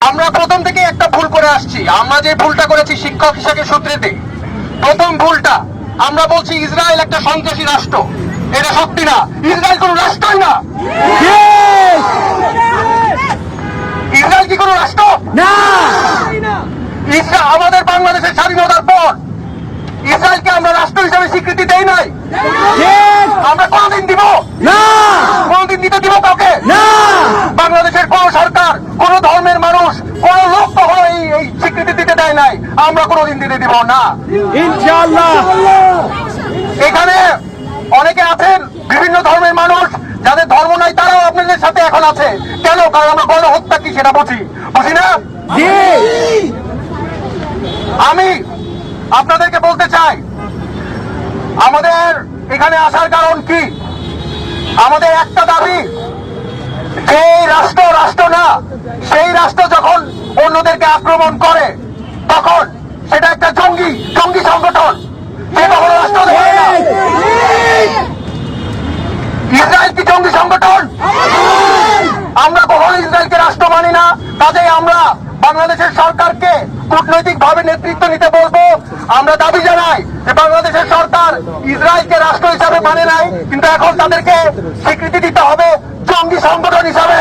আমরা প্রথম থেকে একটা ভুল করে আসছি। আমরা যে ভুলটা করেছি শিক্ষক হিসেবে সূত্রেতে, প্রথম ভুলটা আমরা বলছি ইসরায়েল একটা সন্ত্রাসী রাষ্ট্র। এটা সত্যি না, ইসরায়েল কোন রাষ্ট্রই না। ইসরায়েল কি কোন রাষ্ট্র না। ইসরায়েল আমাদের বাংলাদেশের স্বাধীনতার পর ইসরায়েলকে আমরা রাষ্ট্র হিসেবে স্বীকৃতি দেই নাই। আমরা কোনদিন দিব না, কোনদিন দিতে দিব কাউকে না। বাংলাদেশের কোন সরকার, কোন ধর্মের মানুষ, কোন লোক কখনো এই স্বীকৃতি দিতে দেয় নাই, আমরা কোনদিন দিতে দিব না ইনশাআল্লাহ। এখানে অনেকে আছেন বিভিন্ন ধর্মের মানুষ, যাদের ধর্ম নাই তারাও আপনাদের সাথে এখন আছে। কেন? কারণ আমরা গণহত্যা কি সেটা বুঝি না। আমি আপনাদেরকে বলতে চাই, আমাদের এখানে আসার কারণ কি? আমাদের একটা দাবি, যেই রাষ্ট্র রাষ্ট্র না, সেই রাষ্ট্র যখন অন্যদেরকে আক্রমণ করে তখন সেটা একটা জঙ্গি সংগঠন, সে কখনো রাষ্ট্র হয় না। ইসরায়েল কি জঙ্গি সংগঠন? আমরা কখনো ইসরায়েলকে রাষ্ট্র মানি না। কাজেই আমরা বাংলাদেশের সরকারকে কূটনৈতিক ভাবে নেতৃত্ব নিতে বলবো। আমরা দাবি জানাই যে বাংলাদেশের সরকার ইসরায়েলকে রাষ্ট্র হিসাবে মানে নাই, কিন্তু এখন তাদেরকে স্বীকৃতি দিতে হবে জঙ্গি সংগঠন হিসাবে।